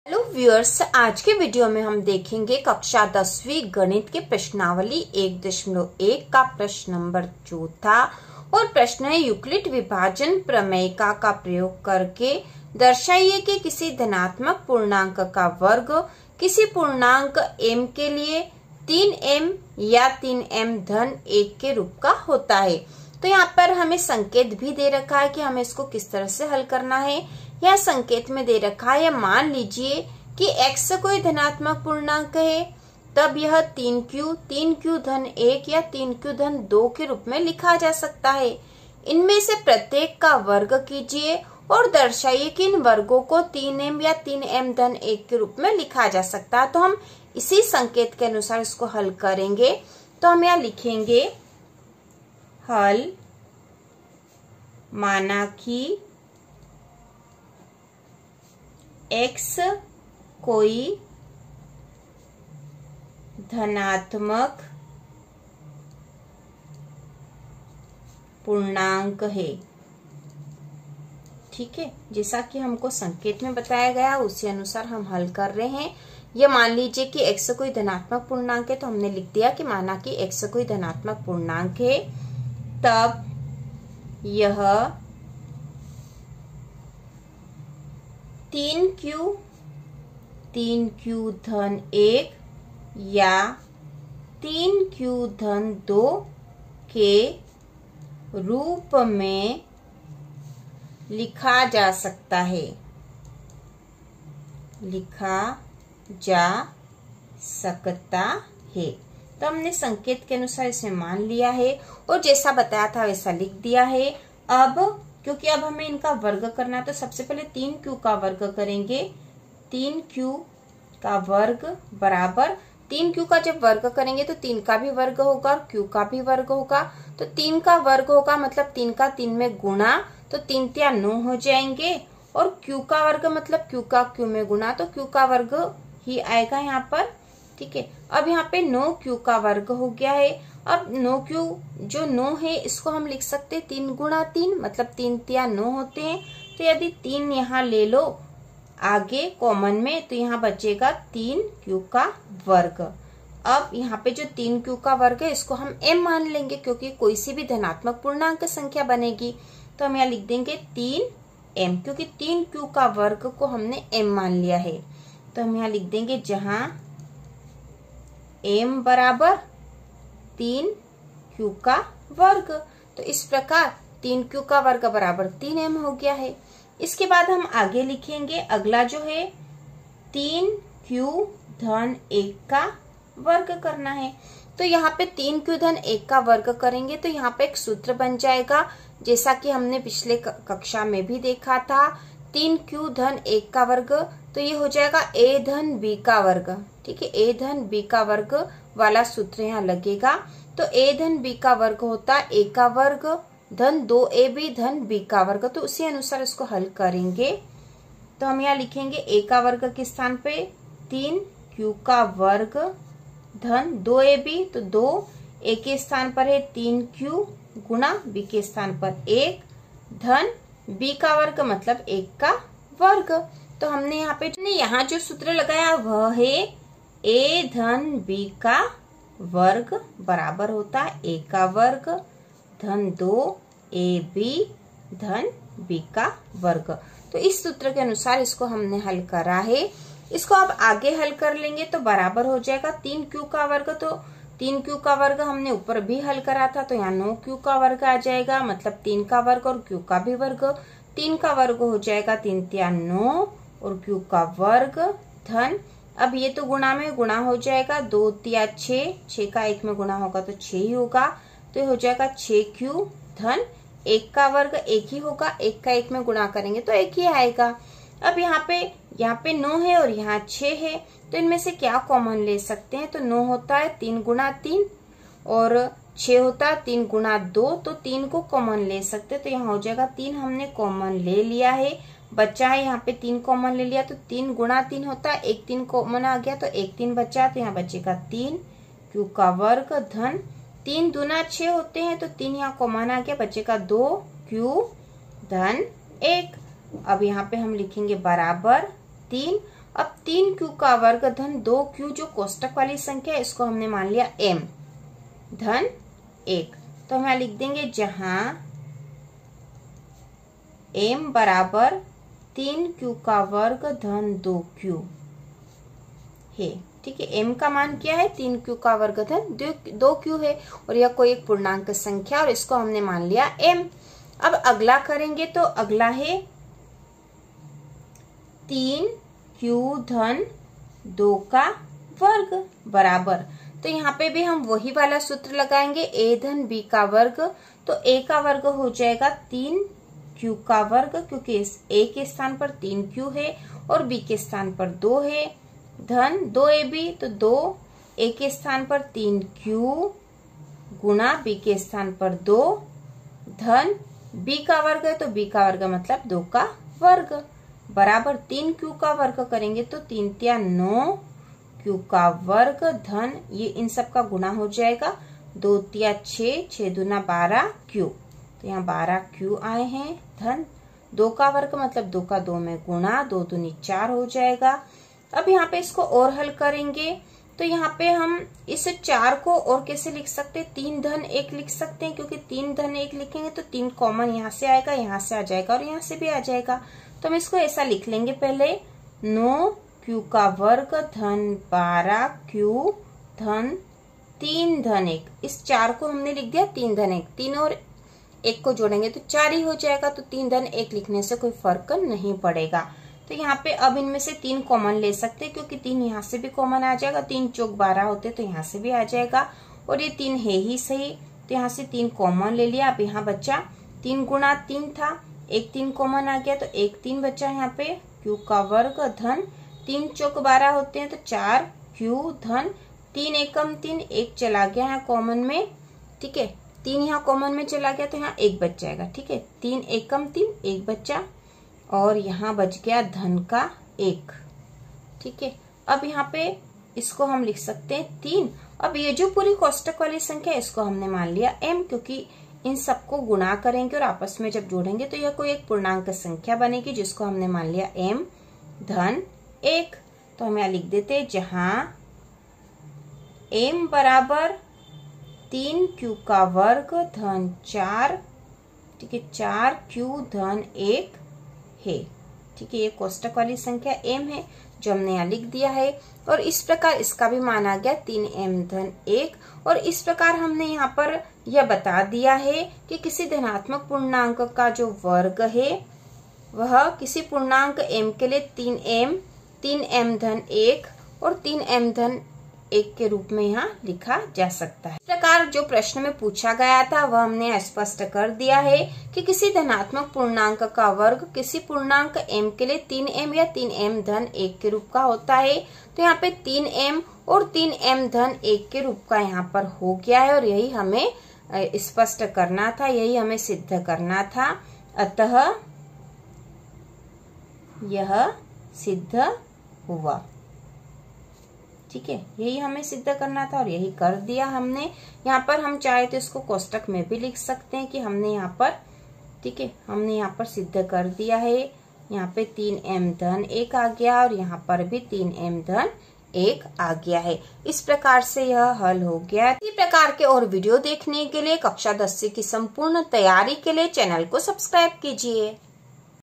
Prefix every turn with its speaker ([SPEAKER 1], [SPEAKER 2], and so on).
[SPEAKER 1] Hello viewers, आज के video में हम देखेंगे कक्षा 10वीं गणित के प्रश्नावली 1.1 का प्रश्न नंबर 4 और प्रश्न है यूक्लिड विभाजन प्रमेयिका का प्रयोग करके दर्शाइए कि किसी धनात्मक पूर्णांक का वर्ग किसी पूर्णांक m के लिए 3m या 3m धन 1 के रूप का होता है। तो यहाँ पर हमें संकेत भी दे रखा है कि हमें इसको किस तरह से हल करना है। यह संकेत में दे रखा है, मान लीजिए कि x कोई धनात्मक पूर्णांक है, तब यह 3q धन 1 या 3q धन 2 के रूप में लिखा जा सकता है। इनमें से प्रत्येक का वर्ग कीजिए और दर्शाइए कि इन वर्गों को 3m या 3m धन 1 के रूप में लिखा जा सकता है। तो हम इसी संकेत के अनुसार इसको हल करेंगे। तो हम यहाँ लिखेंगे हल, माना कि x कोई धनात्मक पूर्णांक है। ठीक है, जैसा कि हमको संकेत में बताया गया उसी अनुसार हम हल कर रहे हैं। ये मान लीजिए कि x कोई धनात्मक पूर्णांक है, तो हमने लिख दिया कि माना कि x कोई धनात्मक पूर्णांक है, तब यह 3q धन 1 या 3q धन 2 के रूप में लिखा जा सकता है, तो हमने संकेत के अनुसार इसे मान लिया है और जैसा बताया था वैसा लिख दिया है। अब क्योंकि अब हमें इनका वर्ग करना है, तो सबसे पहले 3q का वर्ग करेंगे। 3q का वर्ग बराबर 3q का जब वर्ग करेंगे तो 3 का भी वर्ग होगा और q का भी वर्ग होगा। तो 3 का वर्ग होगा मतलब 3 का 3 में गुणा, तो 3 तिया 9 हो जाएंगे, और q का वर्ग मतलब q का q में गुणा, तो q का वर्ग ही आएगा यहाँ पर। ठीक है, अब यहाँ पे 9q का वर्ग हो गया है। अब 9q जो 9 है इसको हम लिख सकते हैं 3 गुणा 3, मतलब 3 तिया 9 होते हैं। तो यदि 3 यहाँ ले लो आगे कॉमन में, तो यहाँ बचेगा 3q का वर्ग। अब यहाँ पे जो 3q का वर्ग है इसको हम m मान लेंगे, क्योंकि कोई सी भी धनात्मक पूर्णांक संख्या बनेगी। तो हम यहाँ लिख देंगे 3m, क्योंकि 3q का वर्ग को हमने m मान लिया है। तो हम यहाँ लिख देंगे जहां m बराबर 3q का वर्ग। तो इस प्रकार 3q का वर्ग बराबर 3m हो गया है। इसके बाद हम आगे लिखेंगे, अगला जो है 3q धन 1 का वर्ग करना है। तो यहाँ पे 3q धन 1 का वर्ग करेंगे तो यहाँ पे एक सूत्र बन जाएगा, जैसा कि हमने पिछले कक्षा में भी देखा था। 3q धन 1 का वर्ग, तो ये हो जाएगा a धन b का वर्ग। ठीक है, a धन b का वर्ग वाला सूत्र यहाँ लगेगा। तो a धन b का वर्ग होता है a का वर्ग धन 2ab धन b का वर्ग। तो उसी अनुसार इसको हल करेंगे। तो हम यहाँ लिखेंगे a का वर्ग के स्थान पे 3q का वर्ग धन 2ab, तो 2 a के स्थान पर है 3q गुणा b के स्थान पर 1 धन b का वर्ग मतलब 1 का वर्ग। तो हमने यहाँ जो सूत्र लगाया वह है a धन b का वर्ग बराबर होता है a का वर्ग धन 2ab धन b का वर्ग। तो इस सूत्र के अनुसार इसको हमने हल करा है। इसको अब आगे हल कर लेंगे तो बराबर हो जाएगा 3q का वर्ग। तो 3q का वर्ग हमने ऊपर भी हल करा था, तो यहाँ 9q का वर्ग आ जाएगा, मतलब 3 का वर्ग और q का भी वर्ग। 3 का वर्ग हो जाएगा 3 तिया 9 और q का वर्ग धन, अब ये तो गुणा में गुणा हो जाएगा, 2 तिया 6, 6 का 1 में गुणा होगा तो 6 ही होगा। तो ये हो जाएगा 6q धन 1 का वर्ग 1 ही होगा, 1 का 1 में गुणा करेंगे तो 1 ही आएगा। अब यहाँ पे 9 है और यहाँ 6 है, तो इनमें से क्या कॉमन ले सकते हैं। तो 9 होता है 3 गुणा 3 और 6 होता है 3 गुणा 2, तो 3 को कॉमन ले सकते हैं। तो यहाँ हो जाएगा 3 हमने कॉमन ले लिया है, बचा है यहाँ पे 3 कॉमन ले लिया, तो 3 गुणा 3 होता है, 1 3 कॉमन आ गया तो 1 3 बचा, तो यहाँ बचेगा 3q का वर्ग धन 3 दूना 6 होते हैं, तो 3 यहाँ कॉमन आ गया, बचेगा 2q धन 1। अब यहाँ पे हम लिखेंगे बराबर 3 अब 3q का वर्ग धन 2q जो कोष्टक वाली संख्या है इसको हमने मान लिया m धन 1। तो हम यहाँ लिख देंगे जहां m बराबर 3q का वर्ग धन 2q है। ठीक है, m का मान क्या है? 3q का वर्ग धन 2q है और यह कोई एक पूर्णांक संख्या और इसको हमने मान लिया m। अब अगला करेंगे तो अगला है 3q धन 2 का वर्ग बराबर, तो यहाँ पे भी हम वही वाला सूत्र लगाएंगे a धन b का वर्ग। तो a का वर्ग हो जाएगा 3q का वर्ग, क्योंकि इस a के स्थान पर 3q है और b के स्थान पर 2 है, धन 2ab, तो 2a के स्थान पर 3q गुणा b के स्थान पर 2 धन b का वर्ग है तो b का वर्ग मतलब 2 का वर्ग बराबर 3q का वर्ग करेंगे तो 3 तिया 9q का वर्ग धन ये इन सब का गुणा हो जाएगा 2 तिया 6, 6 दूना 12q, तो यहाँ 12q आए हैं धन 2 का वर्ग मतलब 2 का 2 में गुणा 2 दूनी 4 हो जाएगा। अब यहाँ पे इसको और हल करेंगे तो यहाँ पे हम इस 4 को और कैसे लिख सकते हैं? 3 धन 1 लिख सकते हैं, क्योंकि 3 धन 1 लिखेंगे तो 3 कॉमन यहाँ से आएगा, यहाँ से आ जाएगा और यहाँ से भी आ जाएगा। तो हम इसको ऐसा लिख लेंगे, पहले 9q का वर्ग धन 12q धन 3 धन 1। इस 4 को हमने लिख दिया 3 धन 1, 3 और 1 को जोड़ेंगे तो 4 ही हो जाएगा, तो 3 धन 1 लिखने से कोई फर्क नहीं पड़ेगा। तो यहाँ पे अब इनमें से 3 कॉमन ले सकते हैं, क्योंकि 3 यहाँ से भी कॉमन आ जाएगा, 3 चौक 12 होते तो यहाँ से भी आ जाएगा और ये 3 है ही सही, तो यहाँ से 3 कॉमन ले लिया। अब यहाँ बच्चा 3 गुणा 3 था, एक 3 कॉमन आ गया तो एक 3 बच्चा यहाँ पे q का वर्ग धन 3 चौक 12 होते हैं तो 4q धन 3 एकम 3, 1 चला गया है कॉमन में। ठीक है, 3 यहाँ कॉमन में चला गया तो यहाँ 1 बच जाएगा। ठीक है, 3 एकम 3, 1 बच्चा और यहाँ बच गया धन का 1। ठीक है, अब यहाँ पे इसको हम लिख सकते हैं 3। अब ये जो पूरी कोष्टक वाली संख्या है इसको हमने मान लिया m, क्योंकि इन सबको गुणा करेंगे और आपस में जब जोड़ेंगे तो यह कोई एक पूर्णांक संख्या बनेगी, जिसको हमने मान लिया m धन 1। तो हम यहाँ लिख देते हैं जहां m बराबर 3q का वर्ग धन 4, ठीक है, 4q धन 1 है। ठीक है, ये कोष्टक वाली संख्या m है जो हमने यहाँ लिख दिया है और इस प्रकार इसका भी मान आ गया 3m धन 1। और इस प्रकार हमने यहाँ पर यह बता दिया है कि किसी धनात्मक पूर्णांक का जो वर्ग है वह किसी पूर्णांक m के लिए 3m धन 1 और 3m धन 1 के रूप में यहाँ लिखा जा सकता है। इस प्रकार जो प्रश्न में पूछा गया था वह हमने स्पष्ट कर दिया है कि किसी धनात्मक पूर्णांक का वर्ग किसी पूर्णांक m के लिए 3m या 3m धन 1 के रूप का होता है। तो यहाँ पे 3m और 3m धन 1 के रूप का यहाँ पर हो गया है और यही हमें स्पष्ट करना था, यही हमें सिद्ध करना था। अतः यह सिद्ध हुआ। ठीक है, यही हमें सिद्ध करना था और यही कर दिया हमने। यहाँ पर हम चाहे तो इसको कोष्टक में भी लिख सकते हैं कि हमने यहाँ पर, ठीक है, हमने यहाँ पर सिद्ध कर दिया है। यहाँ पे 3m धन 1 आ गया और यहाँ पर भी 3m धन 1 आ गया है। इस प्रकार से यह हल हो गया। इसी प्रकार के और वीडियो देखने के लिए कक्षा 10 की संपूर्ण तैयारी के लिए चैनल को सब्सक्राइब कीजिए।